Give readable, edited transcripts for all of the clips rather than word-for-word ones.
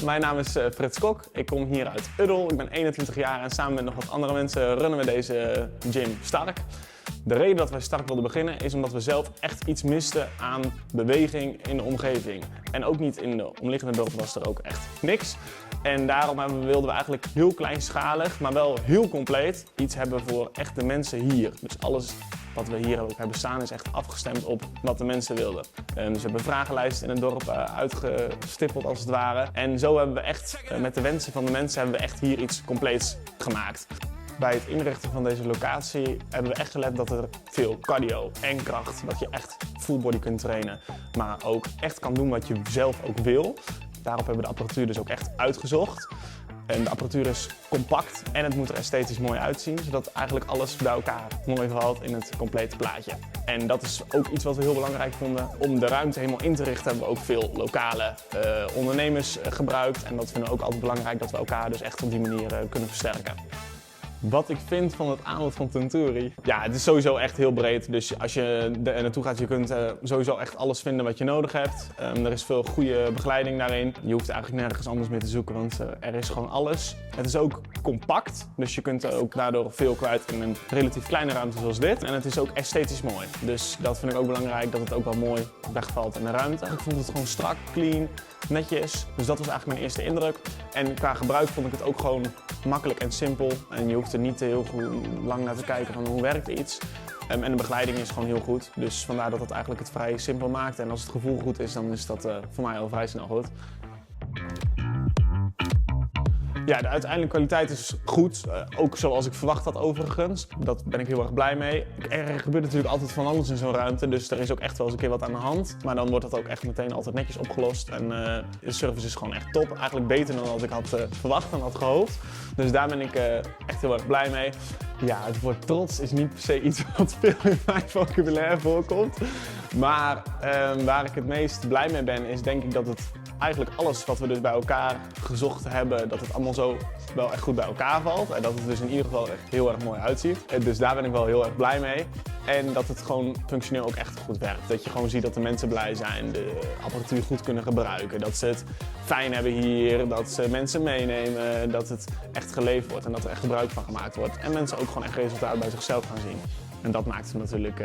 mijn naam is Frits Kok. Ik kom hier uit Uddel. Ik ben 21 jaar en samen met nog wat andere mensen runnen we deze gym Stark. De reden dat wij Stark wilden beginnen is omdat we zelf echt iets misten aan beweging in de omgeving. En ook niet in de omliggende dorpen was er ook echt niks. En daarom wilden we eigenlijk heel kleinschalig, maar wel heel compleet iets hebben voor echt de mensen hier. Dus alles wat we hier ook hebben staan is echt afgestemd op wat de mensen wilden. Dus we hebben vragenlijsten in het dorp uitgestippeld als het ware. En zo hebben we echt met de wensen van de mensen hebben we echt hier iets compleets gemaakt. Bij het inrichten van deze locatie hebben we echt gelet dat er veel cardio en kracht, dat je echt full body kunt trainen, maar ook echt kan doen wat je zelf ook wil. Daarop hebben we de apparatuur dus ook echt uitgezocht. En de apparatuur is compact en het moet er esthetisch mooi uitzien, zodat eigenlijk alles bij elkaar mooi valt in het complete plaatje. En dat is ook iets wat we heel belangrijk vonden. Om de ruimte helemaal in te richten hebben we ook veel lokale ondernemers gebruikt. En dat vinden we ook altijd belangrijk, dat we elkaar dus echt op die manier kunnen versterken. Wat ik vind van het aanbod van Tenturi? Ja, het is sowieso echt heel breed. Dus als je er naartoe gaat, je kunt sowieso echt alles vinden wat je nodig hebt. Er is veel goede begeleiding daarin. Je hoeft eigenlijk nergens anders meer te zoeken, want er is gewoon alles. Het is ook compact, dus je kunt ook daardoor veel kwijt in een relatief kleine ruimte zoals dit. En het is ook esthetisch mooi. Dus dat vind ik ook belangrijk, dat het ook wel mooi wegvalt in de ruimte. Ik vond het gewoon strak, clean, netjes. Dus dat was eigenlijk mijn eerste indruk. En qua gebruik vond ik het ook gewoon makkelijk en simpel. En je hoeft er niet heel lang naar te kijken van hoe werkt iets. En de begeleiding is gewoon heel goed. Dus vandaar dat het eigenlijk het vrij simpel maakt. En als het gevoel goed is, dan is dat voor mij al vrij snel goed. Ja, de uiteindelijke kwaliteit is goed. Ook zoals ik verwacht had overigens. Daar ben ik heel erg blij mee. Er gebeurt natuurlijk altijd van alles in zo'n ruimte. Dus er is ook echt wel eens een keer wat aan de hand. Maar dan wordt dat ook echt meteen altijd netjes opgelost. En de service is gewoon echt top. Eigenlijk beter dan wat ik had verwacht en had gehoopt. Dus daar ben ik echt heel erg blij mee. Ja, het woord trots is niet per se iets wat veel in mijn vocabulaire voorkomt. Maar waar ik het meest blij mee ben, is denk ik dat het eigenlijk alles wat we dus bij elkaar gezocht hebben, dat het allemaal zo wel echt goed bij elkaar valt. En dat het dus in ieder geval echt heel erg mooi uitziet. Dus daar ben ik wel heel erg blij mee. En dat het gewoon functioneel ook echt goed werkt. Dat je gewoon ziet dat de mensen blij zijn, de apparatuur goed kunnen gebruiken. Dat ze het fijn hebben hier, dat ze mensen meenemen, dat het echt geleefd wordt en dat er echt gebruik van gemaakt wordt. En mensen ook gewoon echt resultaat bij zichzelf gaan zien. En dat maakt het natuurlijk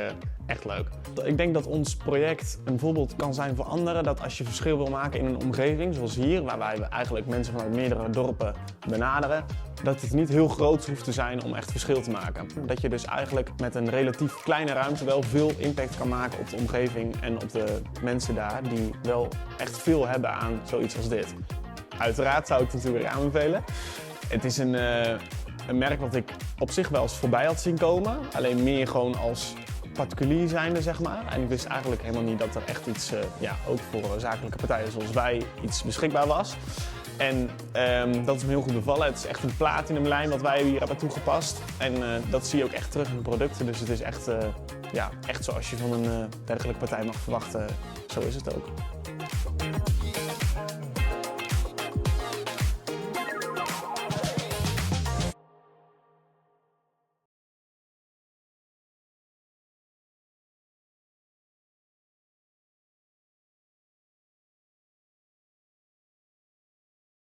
echt leuk. Ik denk dat ons project een voorbeeld kan zijn voor anderen. Dat als je verschil wil maken in een omgeving, zoals hier, waar wij eigenlijk mensen vanuit meerdere dorpen benaderen, dat het niet heel groot hoeft te zijn om echt verschil te maken. Dat je dus eigenlijk met een relatief kleine ruimte wel veel impact kan maken op de omgeving en op de mensen daar, die wel echt veel hebben aan zoiets als dit. Uiteraard zou ik het natuurlijk aanbevelen. Het is een merk wat ik op zich wel eens voorbij had zien komen. Alleen meer gewoon als particulier zijnde, zeg maar. En ik wist eigenlijk helemaal niet dat er echt iets, ook voor zakelijke partijen zoals wij, iets beschikbaar was. En dat is me heel goed bevallen. Het is echt een platinumlijn wat wij hier hebben toegepast. En dat zie je ook echt terug in de producten. Dus het is echt, echt zoals je van een dergelijke partij mag verwachten. Zo is het ook.